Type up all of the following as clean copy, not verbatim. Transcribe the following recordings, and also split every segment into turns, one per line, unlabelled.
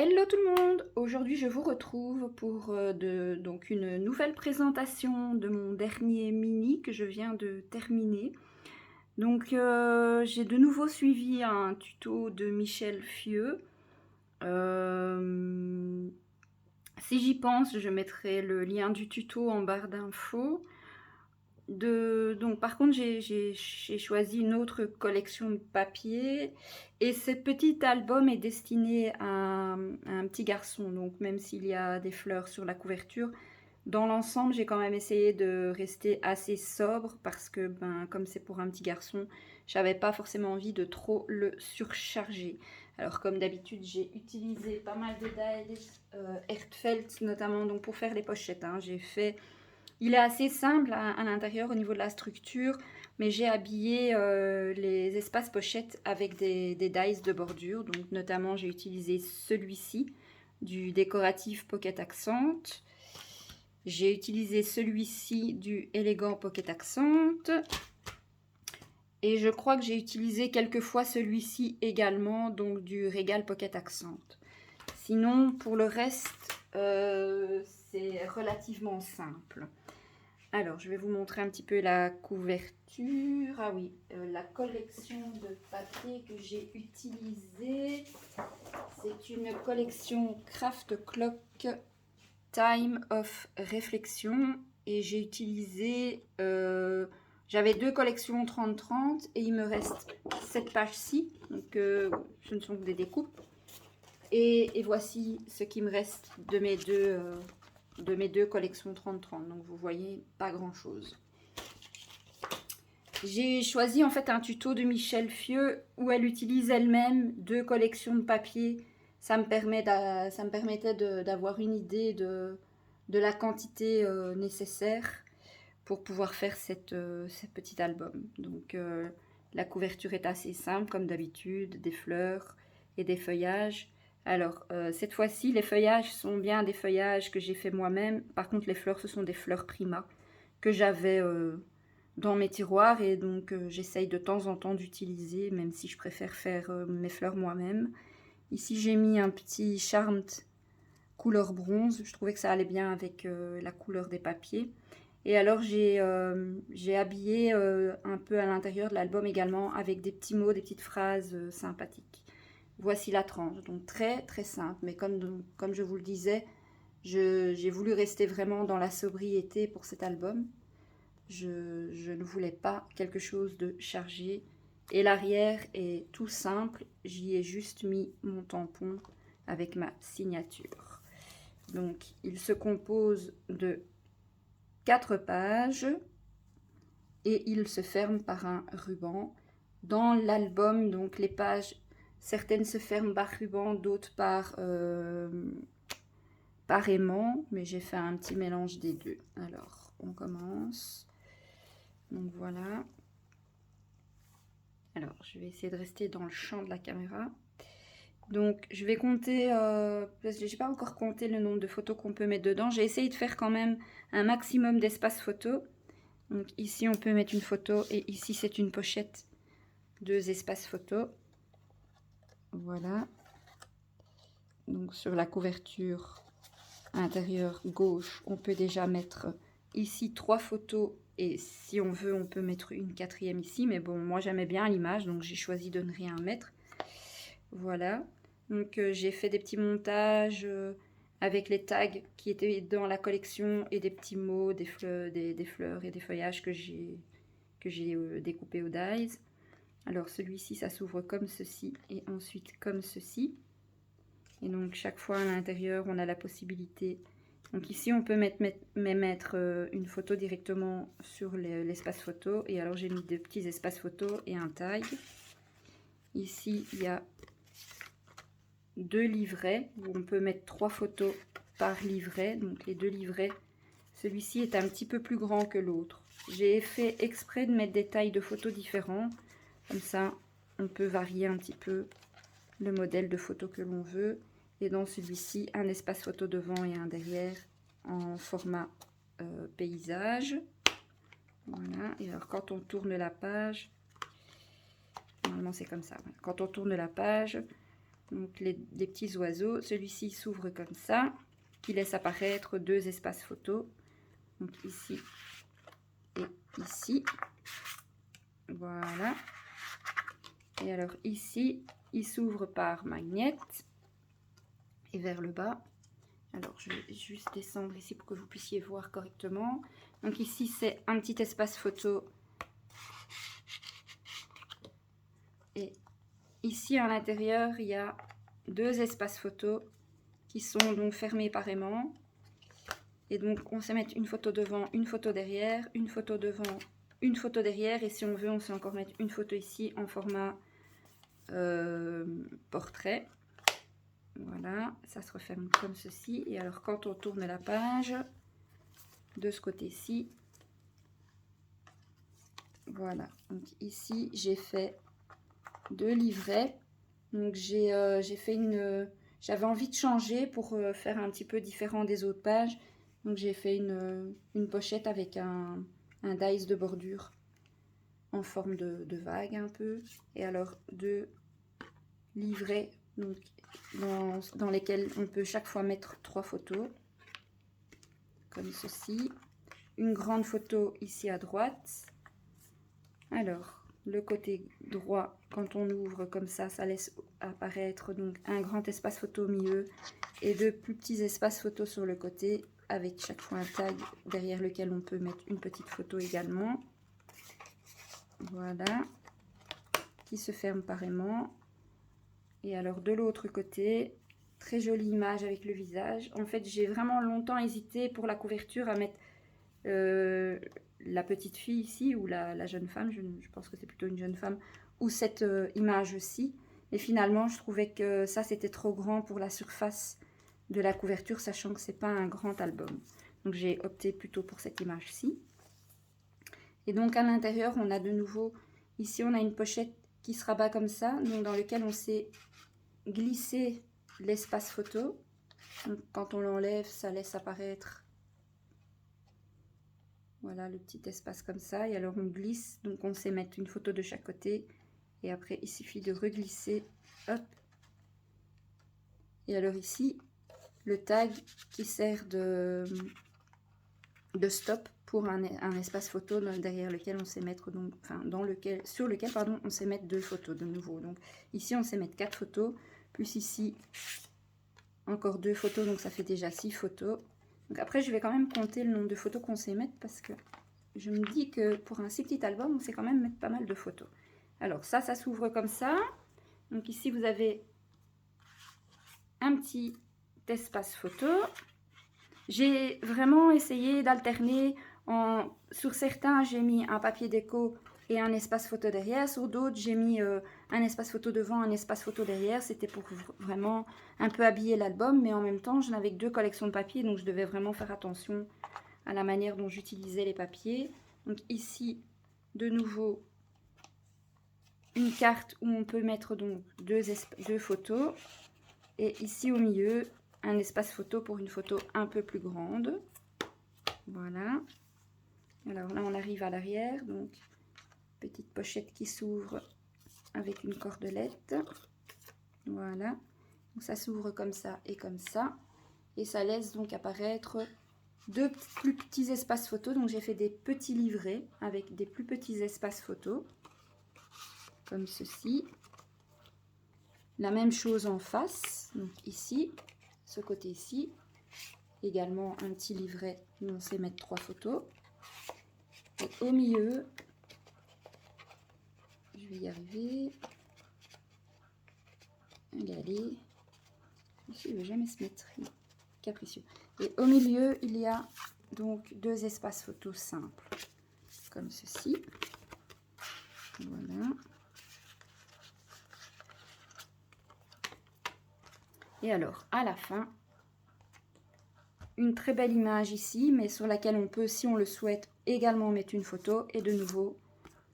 Hello tout le monde! Aujourd'hui je vous retrouve pour donc une nouvelle présentation de mon dernier mini que je viens de terminer. Donc j'ai de nouveau suivi un tuto de Michel Fieux. Si j'y pense, je mettrai le lien du tuto en barre d'infos. Donc par contre j'ai choisi une autre collection de papier et ce petit album est destiné à un petit garçon, donc même s'il y a des fleurs sur la couverture, dans l'ensemble j'ai quand même essayé de rester assez sobre parce que comme c'est pour un petit garçon, j'avais pas forcément envie de trop le surcharger. Alors comme d'habitude j'ai utilisé pas mal de dies Hertfelt notamment donc pour faire les pochettes, hein. Il est assez simple à l'intérieur au niveau de la structure, mais j'ai habillé les espaces pochettes avec des dies de bordure. Donc notamment j'ai utilisé celui-ci du décoratif Pocket Accent. J'ai utilisé celui-ci du élégant Pocket Accent. Et je crois que j'ai utilisé quelques fois celui-ci également, donc du Régal Pocket Accent. Sinon, pour le reste, c'est relativement simple. Alors, je vais vous montrer un petit peu la couverture. Ah oui, la collection de papier que j'ai utilisée, c'est une collection Craft Clock Time of Reflection. Et j'ai utilisé, j'avais deux collections 30-30 et il me reste cette page-ci. Donc, ce ne sont que des découpes. Et voici ce qui me reste de mes deux collections 30-30. Donc vous voyez, pas grand chose. J'ai choisi en fait un tuto de Michel Fieux où elle utilise elle-même deux collections de papier. Ça me permettait d'avoir une idée de la quantité nécessaire pour pouvoir faire ce petit album. Donc la couverture est assez simple comme d'habitude, des fleurs et des feuillages. Alors, cette fois-ci, les feuillages sont bien des feuillages que j'ai fait moi-même. Par contre, les fleurs, ce sont des fleurs Prima que j'avais dans mes tiroirs. Et donc, j'essaye de temps en temps d'utiliser, même si je préfère faire mes fleurs moi-même. Ici, j'ai mis un petit Charmed couleur bronze. Je trouvais que ça allait bien avec la couleur des papiers. Et alors, j'ai habillé un peu à l'intérieur de l'album également avec des petits mots, des petites phrases sympathiques. Voici la tranche, donc très très simple, mais comme je vous le disais, j'ai voulu rester vraiment dans la sobriété pour cet album. Je ne voulais pas quelque chose de chargé. Et l'arrière est tout simple, j'y ai juste mis mon tampon avec ma signature. Donc il se compose de 4 pages et il se ferme par un ruban. Dans l'album, donc les pages, certaines se ferment par ruban, d'autres par aimant, mais j'ai fait un petit mélange des deux. Alors, on commence. Donc voilà. Alors, je vais essayer de rester dans le champ de la caméra. Donc, je vais compter, parce que je n'ai pas encore compté le nombre de photos qu'on peut mettre dedans. J'ai essayé de faire quand même un maximum d'espace photo. Donc ici, on peut mettre une photo et ici, c'est une pochette, 2 espaces photo. Voilà. Donc sur la couverture intérieure gauche, on peut déjà mettre ici 3 photos et si on veut, on peut mettre une 4e ici. Mais bon, moi j'aimais bien l'image, donc j'ai choisi de ne rien mettre. Voilà. Donc j'ai fait des petits montages avec les tags qui étaient dans la collection et des petits mots, des fleurs et des feuillages que j'ai découpés au dies. Alors celui-ci, ça s'ouvre comme ceci et ensuite comme ceci. Et donc chaque fois à l'intérieur, on a la possibilité. Donc ici, on peut mettre une photo directement sur l'espace photo. Et alors j'ai mis 2 petits espaces photo et un tag. Ici, il y a 2 livrets où on peut mettre 3 photos par livret. Donc les 2 livrets, celui-ci est un petit peu plus grand que l'autre. J'ai fait exprès de mettre des tailles de photos différentes. Comme ça, on peut varier un petit peu le modèle de photo que l'on veut. Et dans celui-ci, un espace photo devant et un derrière en format paysage. Voilà. Et alors, quand on tourne la page, normalement c'est comme ça. Quand on tourne la page, Donc les petits oiseaux. Celui-ci s'ouvre comme ça, qui laisse apparaître 2 espaces photos. Donc ici et ici. Voilà. Et alors ici, il s'ouvre par magnète et vers le bas. Alors je vais juste descendre ici pour que vous puissiez voir correctement. Donc ici c'est un petit espace photo. Et ici à l'intérieur il y a 2 espaces photo qui sont donc fermés par aimant. Et donc on sait mettre une photo devant, une photo derrière, une photo devant, une photo derrière. Et si on veut on sait encore mettre une photo ici en format portrait. Voilà, ça se referme comme ceci. Et alors quand on tourne la page de ce côté-ci, voilà, donc ici j'ai fait 2 livrets. Donc j'ai fait j'avais envie de changer pour faire un petit peu différent des autres pages. Donc j'ai fait une pochette avec un dies de bordure en forme de vague un peu. Et alors 2 livrets donc, dans lesquels on peut chaque fois mettre 3 photos. Comme ceci. Une grande photo ici à droite. Alors, le côté droit, quand on ouvre comme ça laisse apparaître donc un grand espace photo au milieu et 2 plus petits espaces photo sur le côté, avec chaque fois un tag derrière lequel on peut mettre une petite photo également. Voilà, qui se ferme par aimant. Et alors de l'autre côté, très jolie image avec le visage. En fait, j'ai vraiment longtemps hésité pour la couverture à mettre la petite fille ici, ou la jeune femme, je pense que c'est plutôt une jeune femme, ou cette image-ci. Et finalement, je trouvais que ça, c'était trop grand pour la surface de la couverture, sachant que c'est pas un grand album. Donc j'ai opté plutôt pour cette image-ci. Et donc à l'intérieur, on a de nouveau, ici on a une pochette qui se rabat comme ça, donc dans lequel on s'est glissé l'espace photo. Donc quand on l'enlève, ça laisse apparaître, voilà, le petit espace comme ça. Et alors on glisse, donc on sait mettre une photo de chaque côté. Et après il suffit de reglisser, hop. Et alors ici, le tag qui sert de stop pour un espace photo derrière lequel on sait mettre, donc, enfin sur lequel pardon, on sait mettre 2 photos de nouveau. Donc ici on sait mettre 4 photos, plus ici encore 2 photos, donc ça fait déjà 6 photos. Donc après je vais quand même compter le nombre de photos qu'on sait mettre, parce que je me dis que pour un si petit album on sait quand même mettre pas mal de photos. Alors ça s'ouvre comme ça. Donc ici vous avez un petit espace photo. J'ai vraiment essayé d'alterner. Sur certains, j'ai mis un papier déco et un espace photo derrière. Sur d'autres, j'ai mis un espace photo devant, un espace photo derrière. C'était pour vraiment un peu habiller l'album. Mais en même temps, je n'avais que 2 collections de papier. Donc, je devais vraiment faire attention à la manière dont j'utilisais les papiers. Donc ici, de nouveau, une carte où on peut mettre donc 2 photos. Et ici, au milieu, un espace photo pour une photo un peu plus grande. Voilà. Alors là on arrive à l'arrière, donc petite pochette qui s'ouvre avec une cordelette. Voilà, donc ça s'ouvre comme ça et ça laisse donc apparaître 2 plus petits espaces photos. Donc j'ai fait des petits livrets avec des plus petits espaces photos comme ceci. La même chose en face, donc ici, ce côté-ci, également un petit livret où on sait mettre 3 photos. Et au milieu, je vais y arriver. Regardez, il ne veut jamais se mettre, capricieux. Et au milieu, il y a donc 2 espaces photos simples, comme ceci. Voilà. Et alors, à la fin, une très belle image ici, mais sur laquelle on peut, si on le souhaite, également mettre une photo. Et de nouveau,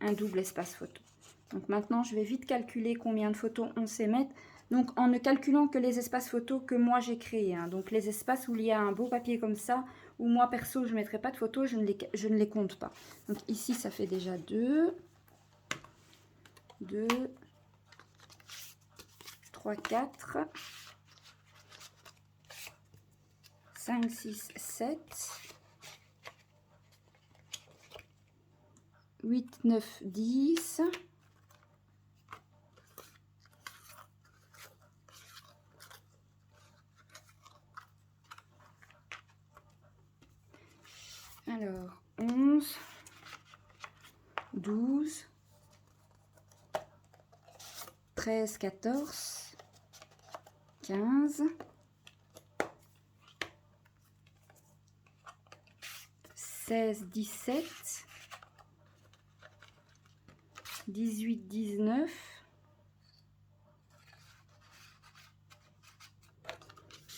un double espace photo. Donc maintenant, je vais vite calculer combien de photos on sait mettre. Donc en ne calculant que les espaces photos que moi j'ai créés. Hein. Donc les espaces où il y a un beau papier comme ça, où moi perso je ne mettrai pas de photos, je ne les compte pas. Donc ici ça fait déjà 2, 3, 4, 5, 6, 7, 8, 9, 10, alors 11, 12, 13, 14, 15, 16, 17, 18, 19,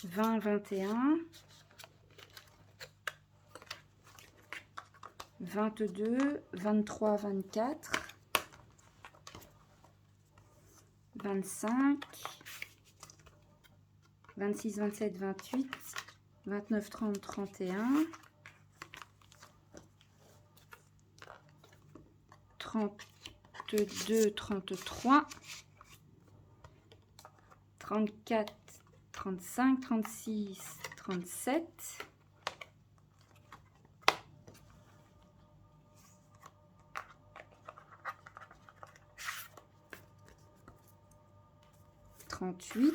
20, 21, 22, 23, 24, 25, 26, 27, 28, 29, 30, 31, 32, 33, 34, 35, 36, 37, 38,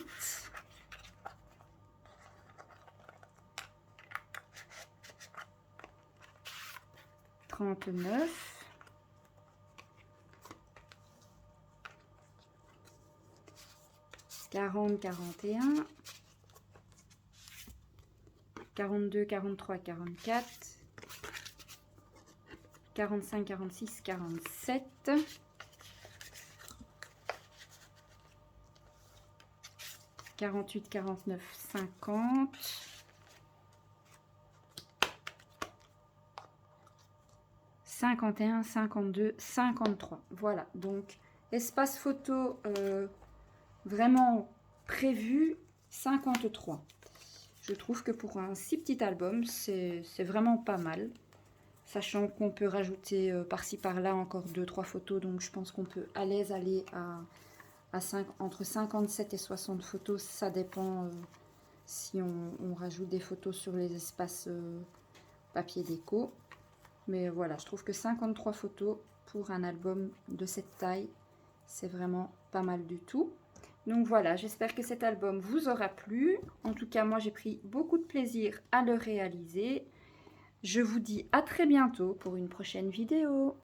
39, 40, 41, 42, 43, 44, 45, 46, 47, 48, 49, 50, 51, 52, 53. Voilà, donc espace photo vraiment prévu 53. Je trouve que pour un si petit album, c'est vraiment pas mal. Sachant qu'on peut rajouter par-ci par-là encore 2-3 photos. Donc je pense qu'on peut à l'aise aller à 5, entre 57 et 60 photos. Ça dépend si on rajoute des photos sur les espaces papier déco. Mais voilà, je trouve que 53 photos pour un album de cette taille, c'est vraiment pas mal du tout. Donc voilà, j'espère que cet album vous aura plu. En tout cas, moi j'ai pris beaucoup de plaisir à le réaliser. Je vous dis à très bientôt pour une prochaine vidéo.